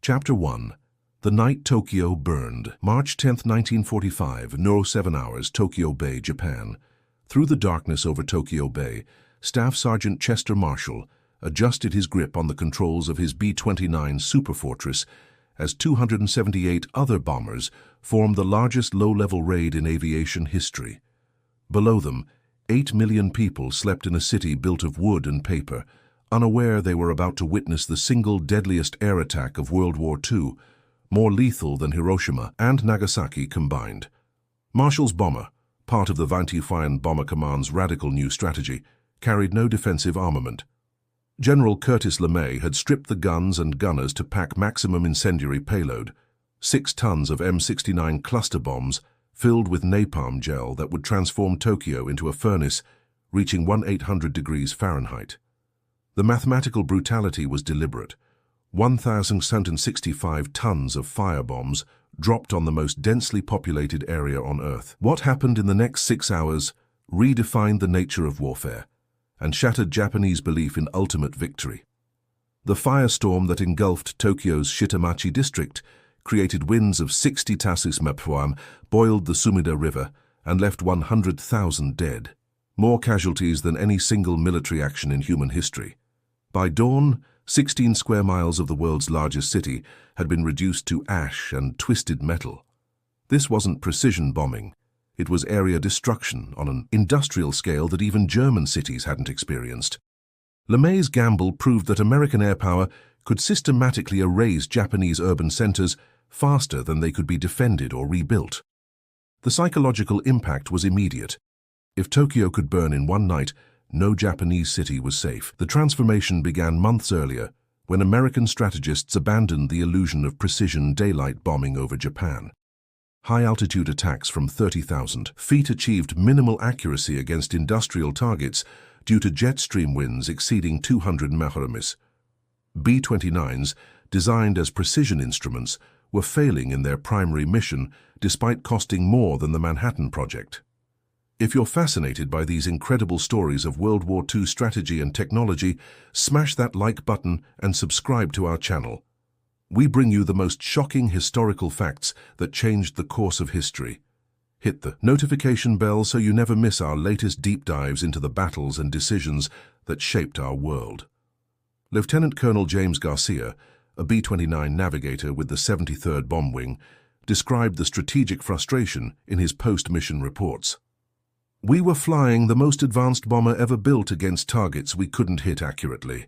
Chapter 1. The Night Tokyo Burned. March 10, 1945, 07 hours, Tokyo Bay, Japan. Through the darkness over Tokyo Bay, Staff Sergeant Chester Marshall adjusted his grip on the controls of his B-29 Superfortress as 278 other bombers formed the largest low-level raid in aviation history. Below them, 8 million people slept in a city built of wood and paper, unaware they were about to witness the single deadliest air attack of World War II, more lethal than Hiroshima and Nagasaki combined. Marshall's bomber, part of the 29 Bomber Command's radical new strategy, carried no defensive armament. General Curtis LeMay had stripped the guns and gunners to pack maximum incendiary payload, 6 tons of M69 cluster bombs filled with napalm gel that would transform Tokyo into a furnace reaching 1800 degrees Fahrenheit. The mathematical brutality was deliberate. 1,765 tons of firebombs dropped on the most densely populated area on Earth. What happened in the next 6 hours redefined the nature of warfare and shattered Japanese belief in ultimate victory. The firestorm that engulfed Tokyo's Shitamachi district created winds of 60 tasus mph, boiled the Sumida River, and left 100,000 dead, more casualties than any single military action in human history. By dawn, 16 square miles of the world's largest city had been reduced to ash and twisted metal. This wasn't precision bombing. It was area destruction on an industrial scale that even German cities hadn't experienced. LeMay's gamble proved that American air power could systematically erase Japanese urban centers faster than they could be defended or rebuilt. The psychological impact was immediate. If Tokyo could burn in one night, no Japanese city was safe. The transformation began months earlier, when American strategists abandoned the illusion of precision daylight bombing over Japan. High-altitude attacks from 30,000 feet achieved minimal accuracy against industrial targets due to jet stream winds exceeding 200 mph. B-29s, designed as precision instruments, were failing in their primary mission despite costing more than the Manhattan Project. If you're fascinated by these incredible stories of World War II strategy and technology, smash that like button and subscribe to our channel. We bring you the most shocking historical facts that changed the course of history. Hit the notification bell so you never miss our latest deep dives into the battles and decisions that shaped our world. Lieutenant Colonel James Garcia, a B-29 navigator with the 73rd Bomb Wing, described the strategic frustration in his post-mission reports. "We were flying the most advanced bomber ever built against targets we couldn't hit accurately.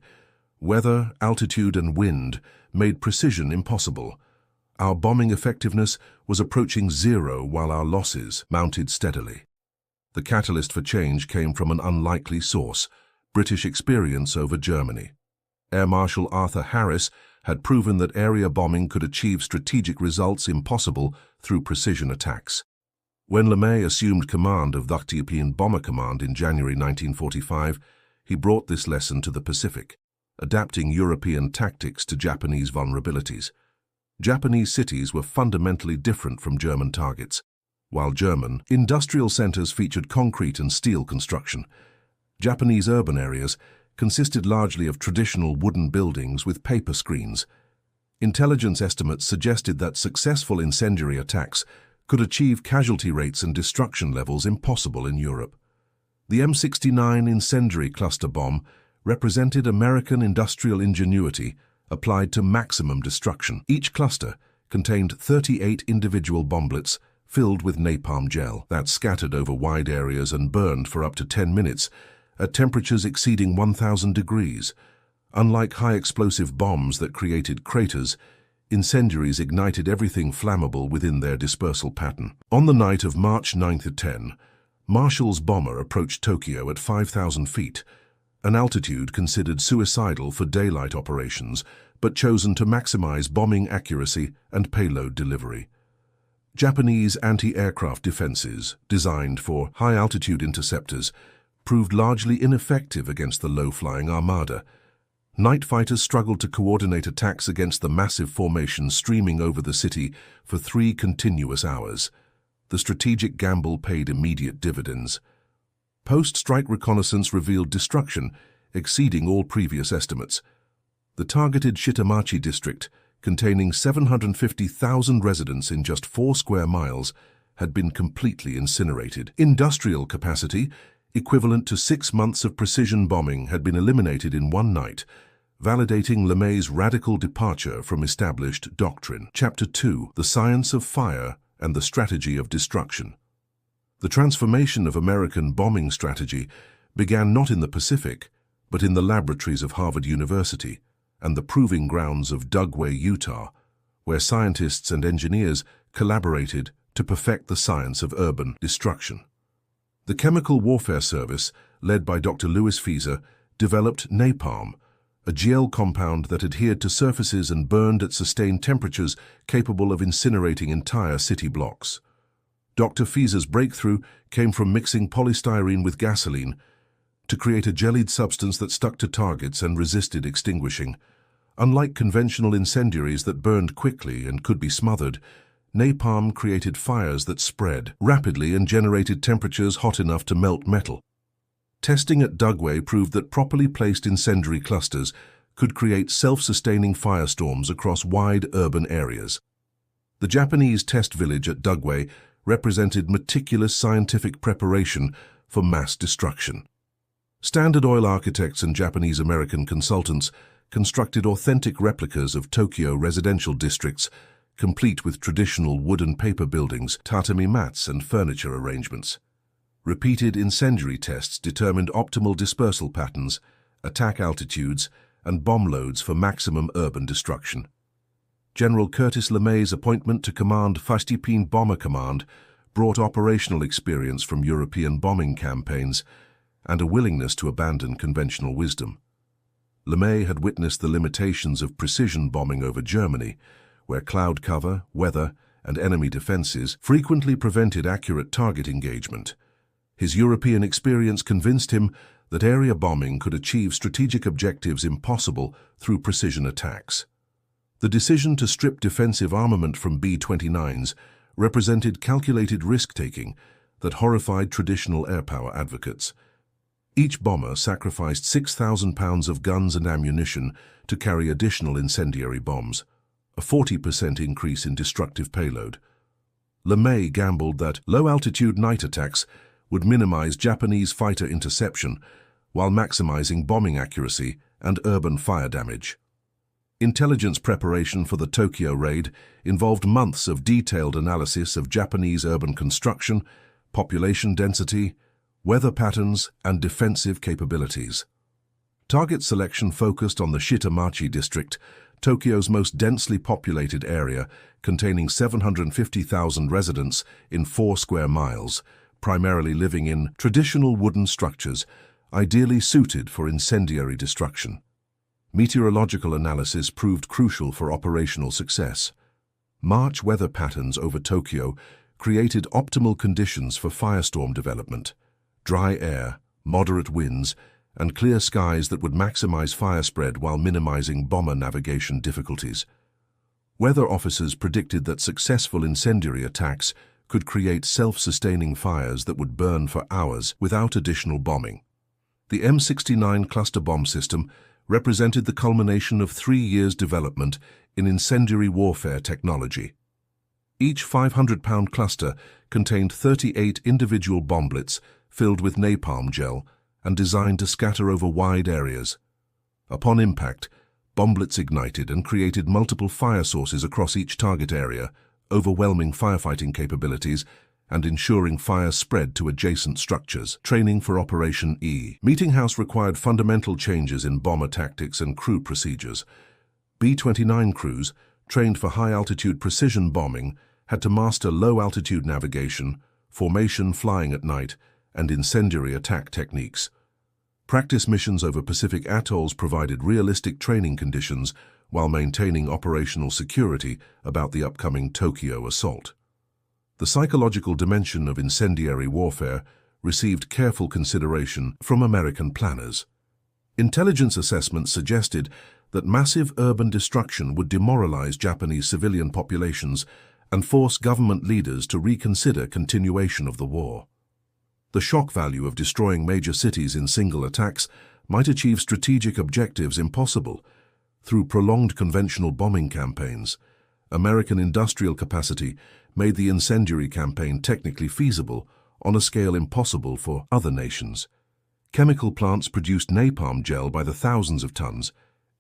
Weather, altitude, and wind made precision impossible. Our bombing effectiveness was approaching zero while our losses mounted steadily." The catalyst for change came from an unlikely source: British experience over Germany. Air Marshal Arthur Harris had proven that area bombing could achieve strategic results impossible through precision attacks. When LeMay assumed command of the European Bomber Command in January 1945, he brought this lesson to the Pacific, adapting European tactics to Japanese vulnerabilities. Japanese cities were fundamentally different from German targets. While German industrial centers featured concrete and steel construction, Japanese urban areas consisted largely of traditional wooden buildings with paper screens. Intelligence estimates suggested that successful incendiary attacks could achieve casualty rates and destruction levels impossible in Europe. The M69 incendiary cluster bomb represented American industrial ingenuity applied to maximum destruction. Each cluster contained 38 individual bomblets filled with napalm gel that scattered over wide areas and burned for up to 10 minutes at temperatures exceeding 1,000 degrees. Unlike high-explosive bombs that created craters, incendiaries ignited everything flammable within their dispersal pattern. On the night of March 9 to 10, Marshall's bomber approached Tokyo at 5,000 feet, an altitude considered suicidal for daylight operations, but chosen to maximize bombing accuracy and payload delivery. Japanese anti-aircraft defenses, designed for high-altitude interceptors, proved largely ineffective against the low-flying armada. Night fighters struggled to coordinate attacks against the massive formation streaming over the city for 3 continuous hours. The strategic gamble paid immediate dividends. Post-strike reconnaissance revealed destruction exceeding all previous estimates. The targeted Shitamachi district containing 750,000 residents in just 4 square miles, had been completely incinerated. Industrial capacity, equivalent to 6 months of precision bombing, had been eliminated in one night, validating LeMay's radical departure from established doctrine. Chapter 2: The Science of Fire and the Strategy of Destruction. The transformation of American bombing strategy began not in the Pacific, but in the laboratories of Harvard University and the proving grounds of Dugway, Utah, where scientists and engineers collaborated to perfect the science of urban destruction. The Chemical Warfare Service, led by Dr. Louis Fieser, developed napalm, a gel compound that adhered to surfaces and burned at sustained temperatures capable of incinerating entire city blocks. Dr. Fieser's breakthrough came from mixing polystyrene with gasoline to create a jellied substance that stuck to targets and resisted extinguishing. Unlike conventional incendiaries that burned quickly and could be smothered, napalm created fires that spread rapidly and generated temperatures hot enough to melt metal. Testing at Dugway proved that properly placed incendiary clusters could create self-sustaining firestorms across wide urban areas. The Japanese test village at Dugway represented meticulous scientific preparation for mass destruction. Standard Oil architects and Japanese-American consultants constructed authentic replicas of Tokyo residential districts, complete with traditional wood and paper buildings, tatami mats, and furniture arrangements. Repeated incendiary tests determined optimal dispersal patterns, attack altitudes, and bomb loads for maximum urban destruction. General Curtis LeMay's appointment to command 1st Bomber Command brought operational experience from European bombing campaigns and a willingness to abandon conventional wisdom. LeMay had witnessed the limitations of precision bombing over Germany, where cloud cover, weather, and enemy defenses frequently prevented accurate target engagement. His European experience convinced him that area bombing could achieve strategic objectives impossible through precision attacks. The decision to strip defensive armament from B-29s represented calculated risk-taking that horrified traditional airpower advocates. Each bomber sacrificed 6,000 pounds of guns and ammunition to carry additional incendiary bombs, a 40% increase in destructive payload. LeMay gambled that low-altitude night attacks would minimize Japanese fighter interception while maximizing bombing accuracy and urban fire damage. Intelligence preparation for the Tokyo raid involved months of detailed analysis of Japanese urban construction, population density, weather patterns, and defensive capabilities. Target selection focused on the Shitamachi district, Tokyo's most densely populated area, containing 750,000 residents in 4 square miles, primarily living in traditional wooden structures, ideally suited for incendiary destruction. Meteorological analysis proved crucial for operational success. March weather patterns over Tokyo created optimal conditions for firestorm development: dry air, moderate winds, and clear skies that would maximize fire spread while minimizing bomber navigation difficulties. Weather officers predicted that successful incendiary attacks could create self-sustaining fires that would burn for hours without additional bombing. The M69 cluster bomb system represented the culmination of 3 years' development in incendiary warfare technology. Each 500-pound cluster contained 38 individual bomblets filled with napalm gel and designed to scatter over wide areas. Upon impact, bomblets ignited and created multiple fire sources across each target area, overwhelming firefighting capabilities and ensuring fire spread to adjacent structures. Training for Operation Meetinghouse required fundamental changes in bomber tactics and crew procedures. B-29 crews, trained for high-altitude precision bombing, had to master low-altitude navigation, formation flying at night, and incendiary attack techniques. Practice missions over Pacific atolls provided realistic training conditions while maintaining operational security about the upcoming Tokyo assault. The psychological dimension of incendiary warfare received careful consideration from American planners. Intelligence assessments suggested that massive urban destruction would demoralize Japanese civilian populations and force government leaders to reconsider continuation of the war. The shock value of destroying major cities in single attacks might achieve strategic objectives impossible, Through prolonged conventional bombing campaigns, American industrial capacity made the incendiary campaign technically feasible on a scale impossible for other nations. Chemical plants produced napalm gel by the thousands of tons.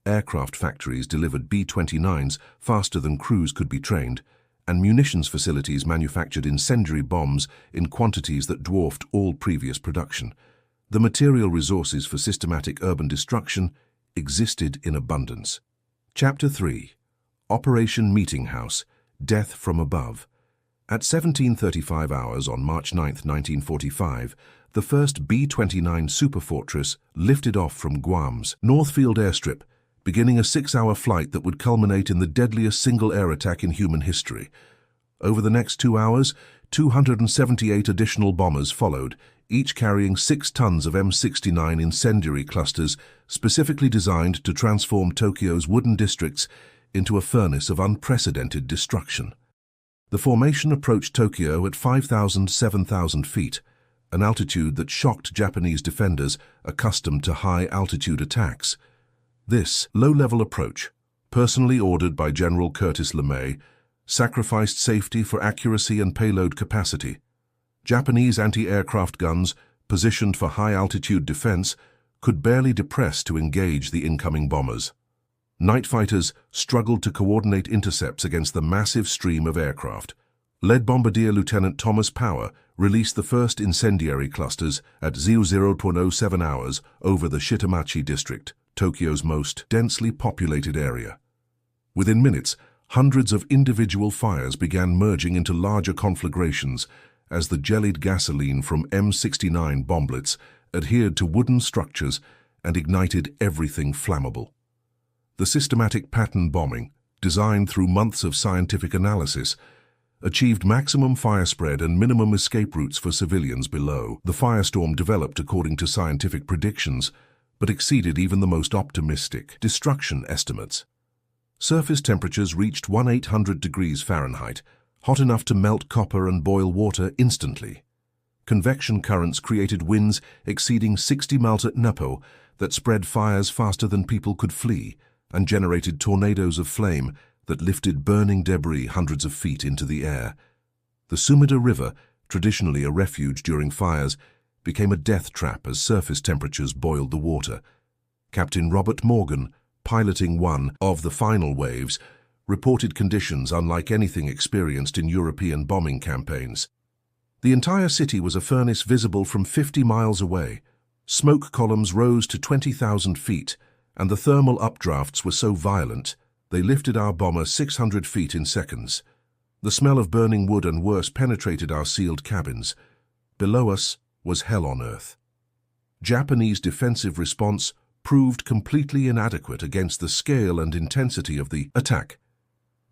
Aircraft factories delivered B-29s faster than crews could be trained, and munitions facilities manufactured incendiary bombs in quantities that dwarfed all previous production. The material resources for systematic urban destruction existed in abundance. Chapter 3. Operation Meetinghouse, Death from Above. At 17:35 hours on March 9, 1945, the first B-29 Superfortress lifted off from Guam's Northfield airstrip, beginning a 6-hour flight that would culminate in the deadliest single air attack in human history. Over the next 2 hours, 278 additional bombers followed, each carrying 6 tons of M69 incendiary clusters specifically designed to transform Tokyo's wooden districts into a furnace of unprecedented destruction. The formation approached Tokyo at 7,000 feet, an altitude that shocked Japanese defenders accustomed to high-altitude attacks. This low-level approach, personally ordered by General Curtis LeMay, sacrificed safety for accuracy and payload capacity. Japanese anti-aircraft guns, positioned for high-altitude defense, could barely depress to engage the incoming bombers. Night fighters struggled to coordinate intercepts against the massive stream of aircraft. Lead Bombardier Lieutenant Thomas Power released the first incendiary clusters at 00:07 hours over the Shitamachi district, Tokyo's most densely populated area. Within minutes, hundreds of individual fires began merging into larger conflagrations as the jellied gasoline from M69 bomblets adhered to wooden structures and ignited everything flammable. The systematic pattern bombing, designed through months of scientific analysis, achieved maximum fire spread and minimum escape routes for civilians below. The firestorm developed according to scientific predictions, but exceeded even the most optimistic destruction estimates. Surface temperatures reached 1800 degrees Fahrenheit, hot enough to melt copper and boil water instantly. Convection currents created winds exceeding 60 miles at Nepo that spread fires faster than people could flee and generated tornadoes of flame that lifted burning debris hundreds of feet into the air. The Sumida River, traditionally a refuge during fires, became a death trap as surface temperatures boiled the water. Captain Robert Morgan, piloting one of the final waves, reported conditions unlike anything experienced in European bombing campaigns. The entire city was a furnace visible from 50 miles away. Smoke columns rose to 20,000 feet, and the thermal updrafts were so violent they lifted our bomber 600 feet in seconds. The smell of burning wood and worse penetrated our sealed cabins. Below us was hell on earth. Japanese defensive response proved completely inadequate against the scale and intensity of the attack.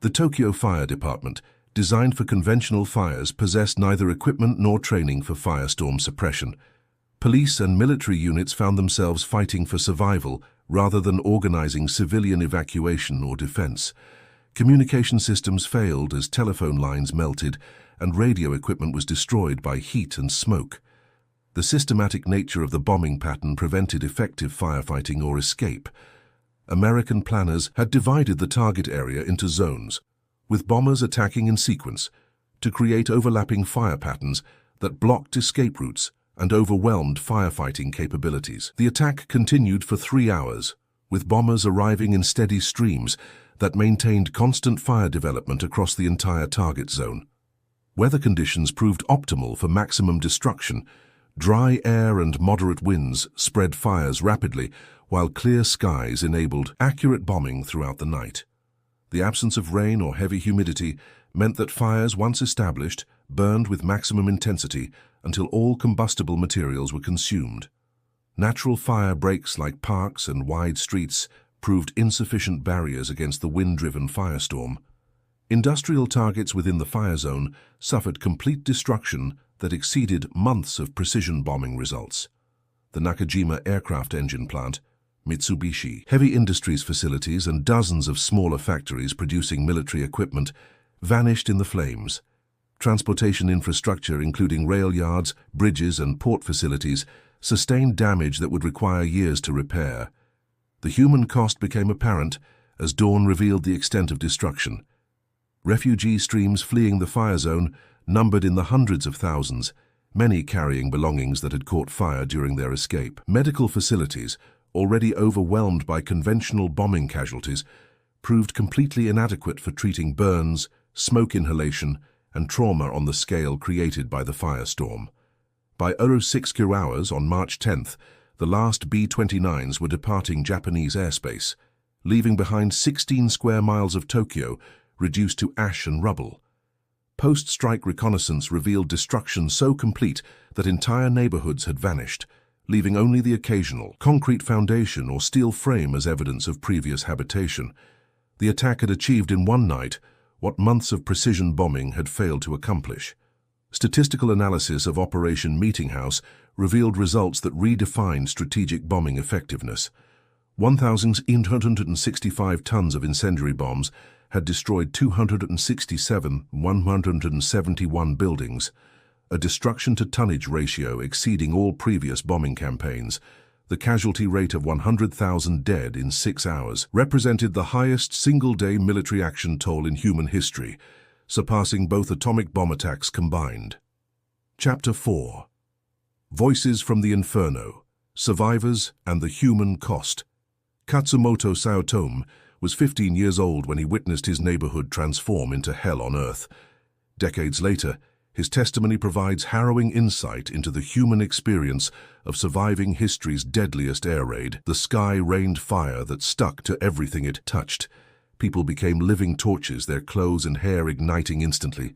The Tokyo Fire Department, designed for conventional fires, possessed neither equipment nor training for firestorm suppression. Police and military units found themselves fighting for survival rather than organizing civilian evacuation or defense. Communication systems failed as telephone lines melted and radio equipment was destroyed by heat and smoke. The systematic nature of the bombing pattern prevented effective firefighting or escape. American planners had divided the target area into zones, with bombers attacking in sequence, to create overlapping fire patterns that blocked escape routes and overwhelmed firefighting capabilities. The attack continued for 3 hours, with bombers arriving in steady streams that maintained constant fire development across the entire target zone. Weather conditions proved optimal for maximum destruction. Dry air and moderate winds spread fires rapidly, while clear skies enabled accurate bombing throughout the night. The absence of rain or heavy humidity meant that fires, once established, burned with maximum intensity until all combustible materials were consumed. Natural fire breaks like parks and wide streets proved insufficient barriers against the wind-driven firestorm. Industrial targets within the fire zone suffered complete destruction that exceeded months of precision bombing results. The Nakajima aircraft engine plant, Mitsubishi Heavy Industries facilities, and dozens of smaller factories producing military equipment vanished in the flames. Transportation infrastructure, including rail yards, bridges, and port facilities, sustained damage that would require years to repair. The human cost became apparent as dawn revealed the extent of destruction. Refugee streams fleeing the fire zone numbered in the hundreds of thousands, many carrying belongings that had caught fire during their escape. Medical facilities, already overwhelmed by conventional bombing casualties, proved completely inadequate for treating burns, smoke inhalation, and trauma on the scale created by the firestorm. By 06 hours on March 10th, the last B-29s were departing Japanese airspace, leaving behind 16 square miles of Tokyo, reduced to ash and rubble. Post-strike reconnaissance revealed destruction so complete that entire neighborhoods had vanished, leaving only the occasional concrete foundation or steel frame as evidence of previous habitation. The attack had achieved in one night what months of precision bombing had failed to accomplish. Statistical analysis of Operation Meetinghouse revealed results that redefined strategic bombing effectiveness. 1,865 tons of incendiary bombs had destroyed 171 buildings, a destruction-to-tonnage ratio exceeding all previous bombing campaigns. The casualty rate of 100,000 dead in 6 hours represented the highest single-day military action toll in human history, surpassing both atomic bomb attacks combined. Chapter 4. Voices from the Inferno, Survivors and the Human Cost. Katsumoto Saotome was 15 years old when he witnessed his neighborhood transform into hell on Earth. Decades later, his testimony provides harrowing insight into the human experience of surviving history's deadliest air raid. The sky rained fire that stuck to everything it touched. People became living torches, their clothes and hair igniting instantly.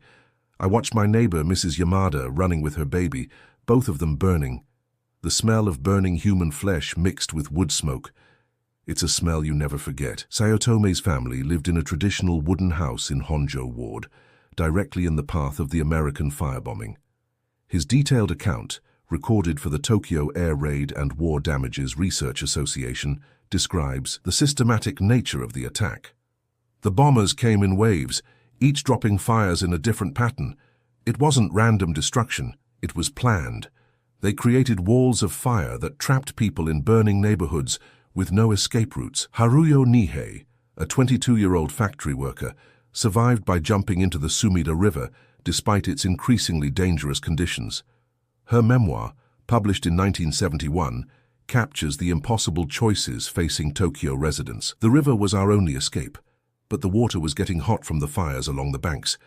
I watched my neighbor, Mrs. Yamada, running with her baby, both of them burning. The smell of burning human flesh mixed with wood smoke. It's a smell you never forget. Saotome's family lived in a traditional wooden house in Honjo Ward, directly in the path of the American firebombing. His detailed account, recorded for the Tokyo Air Raid and War Damages Research Association, describes the systematic nature of the attack. The bombers came in waves, each dropping fires in a different pattern. It wasn't random destruction, it was planned. They created walls of fire that trapped people in burning neighborhoods with no escape routes. Haruyo Nihei, a 22-year-old factory worker, survived by jumping into the Sumida River despite its increasingly dangerous conditions. Her memoir, published in 1971, captures the impossible choices facing Tokyo residents. The river was our only escape, but the water was getting hot from the fires along the banks.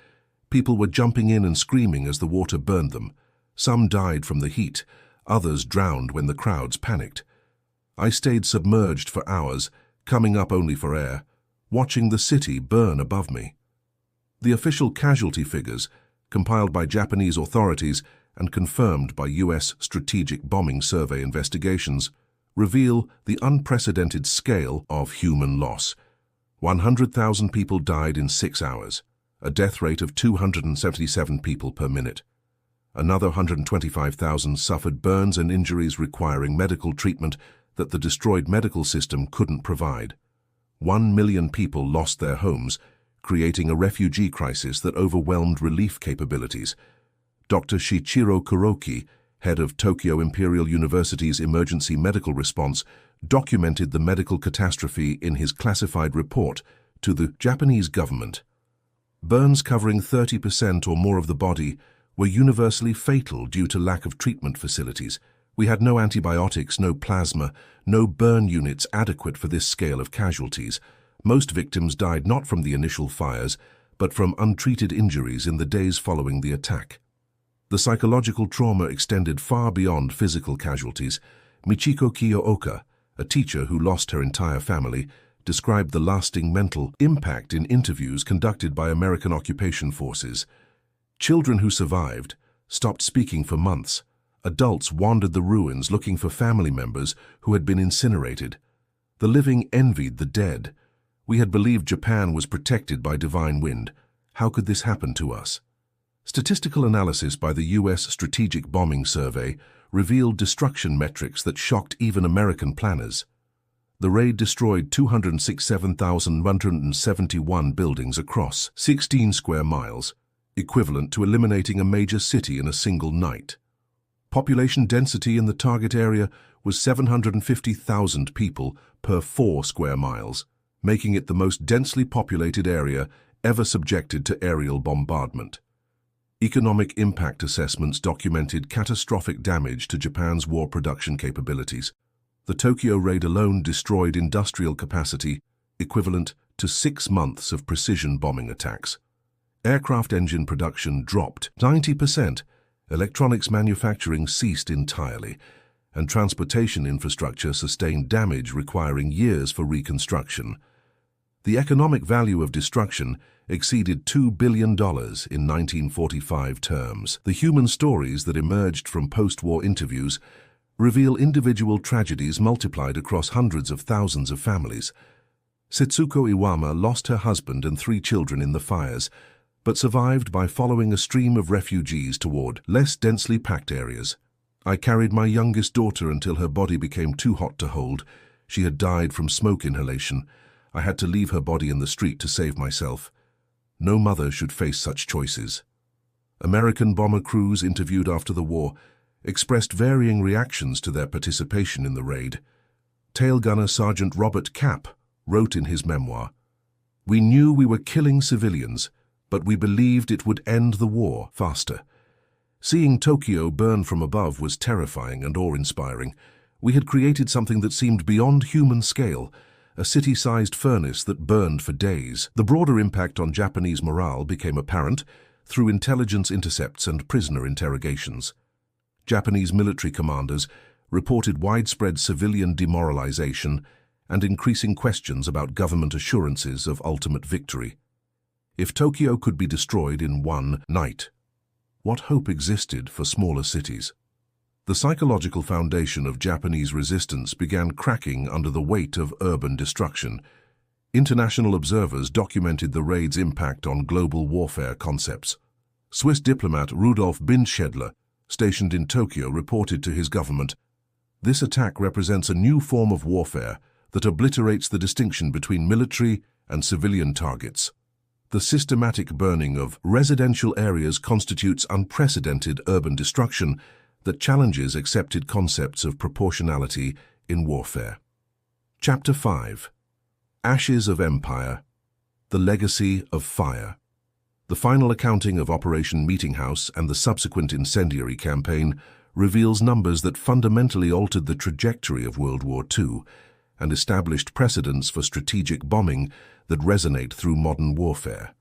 People were jumping in and screaming as the water burned them. Some died from the heat, others drowned when the crowds panicked. I stayed submerged for hours, coming up only for air, watching the city burn above me. The official casualty figures, compiled by Japanese authorities and confirmed by U.S. Strategic Bombing Survey investigations, reveal the unprecedented scale of human loss. 100,000 people died in 6 hours, a death rate of 277 people per minute. Another 125,000 suffered burns and injuries requiring medical treatment that the destroyed medical system couldn't provide. 1 million people lost their homes, creating a refugee crisis that overwhelmed relief capabilities. Dr. Shichiro Kuroki, head of Tokyo Imperial University's emergency medical response, documented the medical catastrophe in his classified report to the Japanese government. Burns covering 30% or more of the body were universally fatal due to lack of treatment facilities. We had no antibiotics, no plasma, no burn units adequate for this scale of casualties. Most victims died not from the initial fires, but from untreated injuries in the days following the attack. The psychological trauma extended far beyond physical casualties. Michiko Kiyooka, a teacher who lost her entire family, described the lasting mental impact in interviews conducted by American occupation forces. Children who survived stopped speaking for months. Adults wandered the ruins looking for family members who had been incinerated. The living envied the dead. We had believed Japan was protected by divine wind. How could this happen to us? Statistical analysis by the U.S. Strategic Bombing Survey revealed destruction metrics that shocked even American planners. The raid destroyed 267,171 buildings across 16 square miles, equivalent to eliminating a major city in a single night. Population density in the target area was 750,000 people per 4 square miles, making it the most densely populated area ever subjected to aerial bombardment. Economic impact assessments documented catastrophic damage to Japan's war production capabilities. The Tokyo raid alone destroyed industrial capacity equivalent to 6 months of precision bombing attacks. Aircraft engine production dropped 90%, electronics manufacturing ceased entirely, and transportation infrastructure sustained damage requiring years for reconstruction. The economic value of destruction exceeded $2 billion in 1945 terms. The human stories that emerged from post-war interviews reveal individual tragedies multiplied across hundreds of thousands of families. Setsuko Iwama lost her husband and 3 children in the fires, but survived by following a stream of refugees toward less densely packed areas. I carried my youngest daughter until her body became too hot to hold. She had died from smoke inhalation. I had to leave her body in the street to save myself. No mother should face such choices. American bomber crews interviewed after the war expressed varying reactions to their participation in the raid. Tail gunner Sergeant Robert Capp wrote in his memoir, "We knew we were killing civilians, but we believed it would end the war faster. Seeing Tokyo burn from above was terrifying and awe-inspiring. We had created something that seemed beyond human scale, a city-sized furnace that burned for days." The broader impact on Japanese morale became apparent through intelligence intercepts and prisoner interrogations. Japanese military commanders reported widespread civilian demoralization and increasing questions about government assurances of ultimate victory. If Tokyo could be destroyed in one night, what hope existed for smaller cities? The psychological foundation of Japanese resistance began cracking under the weight of urban destruction. International observers documented the raid's impact on global warfare concepts. Swiss diplomat Rudolf Bindschedler, stationed in Tokyo, reported to his government, "This attack represents a new form of warfare that obliterates the distinction between military and civilian targets. The systematic burning of residential areas constitutes unprecedented urban destruction that challenges accepted concepts of proportionality in warfare." Chapter 5. Ashes of Empire. The Legacy of Fire. The final accounting of Operation Meetinghouse and the subsequent incendiary campaign reveals numbers that fundamentally altered the trajectory of World War II and established precedents for strategic bombing that resonate through modern warfare.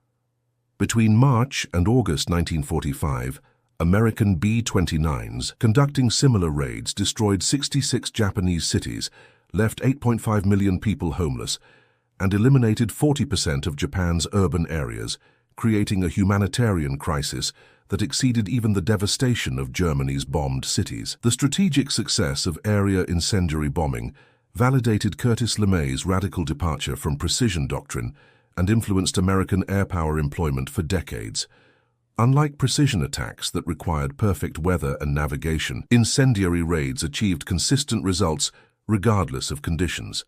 Between March and August 1945, American B-29s conducting similar raids destroyed 66 Japanese cities, left 8.5 million people homeless, and eliminated 40% of Japan's urban areas, creating a humanitarian crisis that exceeded even the devastation of Germany's bombed cities. The strategic success of area incendiary bombing validated Curtis LeMay's radical departure from precision doctrine and influenced American air power employment for decades. Unlike precision attacks that required perfect weather and navigation, incendiary raids achieved consistent results regardless of conditions.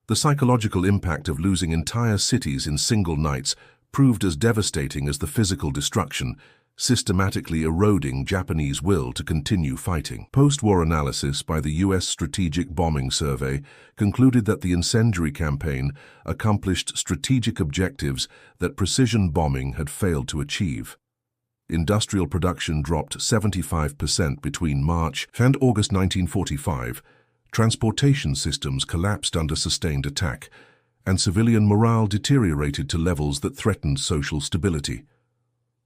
The psychological impact of losing entire cities in single nights proved as devastating as the physical destruction, systematically eroding Japanese will to continue fighting. Post-war analysis by the U.S. Strategic Bombing Survey concluded that the incendiary campaign accomplished strategic objectives that precision bombing had failed to achieve. Industrial production dropped 75% between March and August 1945, transportation systems collapsed under sustained attack, and civilian morale deteriorated to levels that threatened social stability.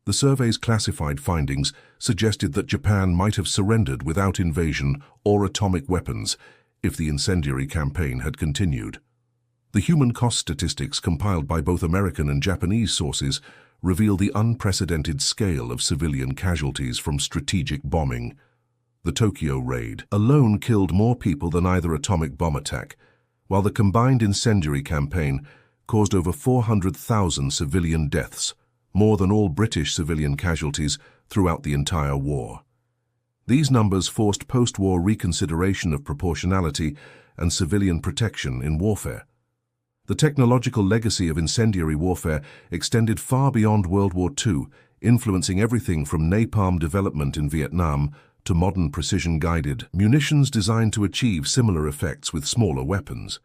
The survey's classified findings suggested that Japan might have surrendered without invasion or atomic weapons if the incendiary campaign had continued. The human cost statistics compiled by both American and Japanese sources reveal the unprecedented scale of civilian casualties from strategic bombing. The Tokyo raid alone killed more people than either atomic bomb attack, while the combined incendiary campaign caused over 400,000 civilian deaths, more than all British civilian casualties throughout the entire war. These numbers forced post-war reconsideration of proportionality and civilian protection in warfare. The technological legacy of incendiary warfare extended far beyond World War II, influencing everything from napalm development in Vietnam to modern precision-guided munitions designed to achieve similar effects with smaller weapons.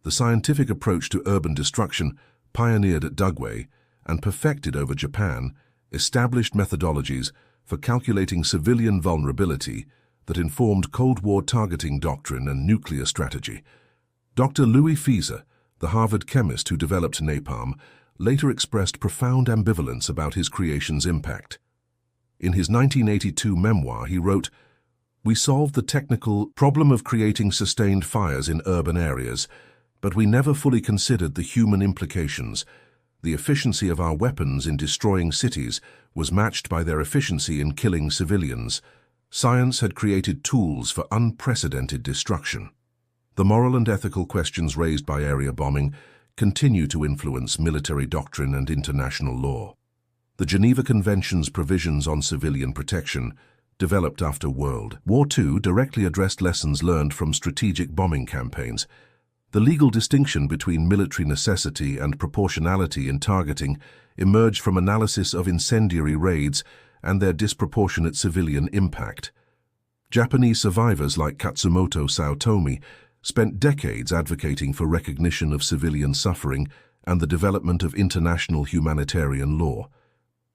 The scientific approach to urban destruction, pioneered at Dugway and perfected over Japan, established methodologies for calculating civilian vulnerability that informed Cold War targeting doctrine and nuclear strategy. Dr. Louis Fieser, the Harvard chemist who developed napalm, later expressed profound ambivalence about his creation's impact. In his 1982 memoir, he wrote, "We solved the technical problem of creating sustained fires in urban areas, but we never fully considered the human implications. The efficiency of our weapons in destroying cities was matched by their efficiency in killing civilians. Science had created tools for unprecedented destruction." The moral and ethical questions raised by area bombing continue to influence military doctrine and international law. The Geneva Convention's provisions on civilian protection, developed after World War II, directly addressed lessons learned from strategic bombing campaigns. The legal distinction between military necessity and proportionality in targeting emerged from analysis of incendiary raids and their disproportionate civilian impact. Japanese survivors like Katsumoto Saotome spent decades advocating for recognition of civilian suffering and the development of international humanitarian law.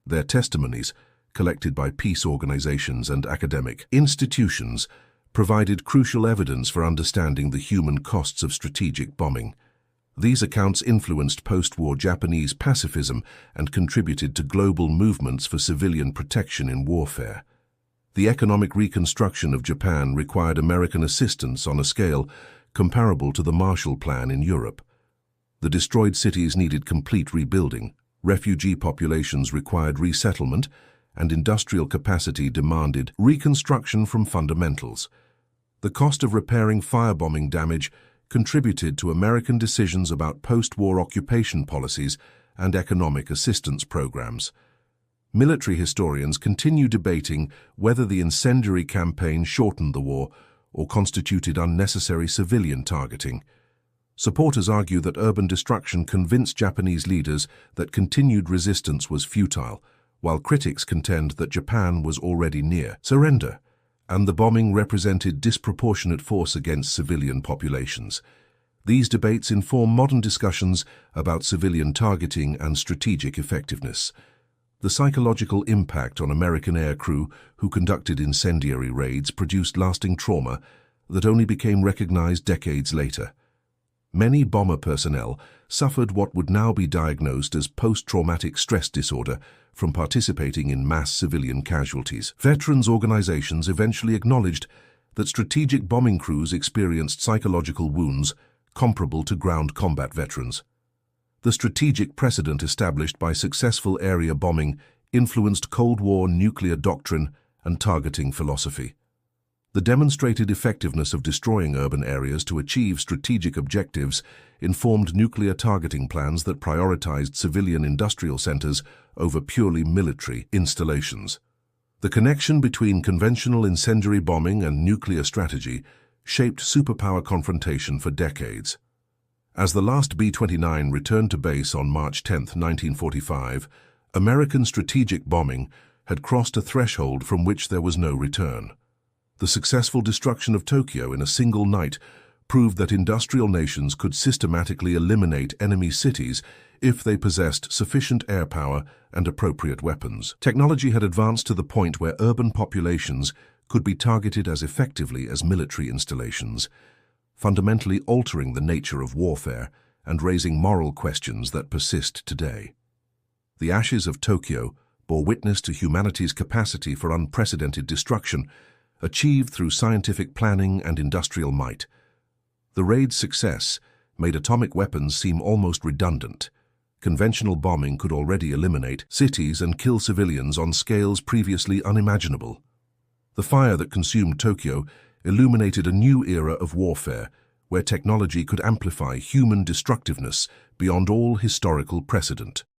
Their testimonies, collected by peace organizations and academic institutions, provided crucial evidence for understanding the human costs of strategic bombing. These accounts influenced post-war Japanese pacifism and contributed to global movements for civilian protection in warfare. The economic reconstruction of Japan required American assistance on a scale comparable to the Marshall Plan in Europe. The destroyed cities needed complete rebuilding, refugee populations required resettlement, and industrial capacity demanded reconstruction from fundamentals. The cost of repairing firebombing damage contributed to American decisions about post-war occupation policies and economic assistance programs. Military historians continue debating whether the incendiary campaign shortened the war or constituted unnecessary civilian targeting. Supporters argue that urban destruction convinced Japanese leaders that continued resistance was futile, while critics contend that Japan was already near surrender, and the bombing represented disproportionate force against civilian populations. These debates inform modern discussions about civilian targeting and strategic effectiveness. The psychological impact on American aircrew who conducted incendiary raids produced lasting trauma that only became recognized decades later. Many bomber personnel suffered what would now be diagnosed as post-traumatic stress disorder from participating in mass civilian casualties. Veterans organizations eventually acknowledged that strategic bombing crews experienced psychological wounds comparable to ground combat veterans. The strategic precedent established by successful area bombing influenced Cold War nuclear doctrine and targeting philosophy. The demonstrated effectiveness of destroying urban areas to achieve strategic objectives informed nuclear targeting plans that prioritized civilian industrial centers over purely military installations. The connection between conventional incendiary bombing and nuclear strategy shaped superpower confrontation for decades. As the last B-29 returned to base on March 10, 1945, American strategic bombing had crossed a threshold from which there was no return. The successful destruction of Tokyo in a single night proved that industrial nations could systematically eliminate enemy cities if they possessed sufficient air power and appropriate weapons. Technology had advanced to the point where urban populations could be targeted as effectively as military installations, fundamentally altering the nature of warfare and raising moral questions that persist today. The ashes of Tokyo bore witness to humanity's capacity for unprecedented destruction, achieved through scientific planning and industrial might. The raid's success made atomic weapons seem almost redundant. Conventional bombing could already eliminate cities and kill civilians on scales previously unimaginable. The fire that consumed Tokyo illuminated a new era of warfare, where technology could amplify human destructiveness beyond all historical precedent.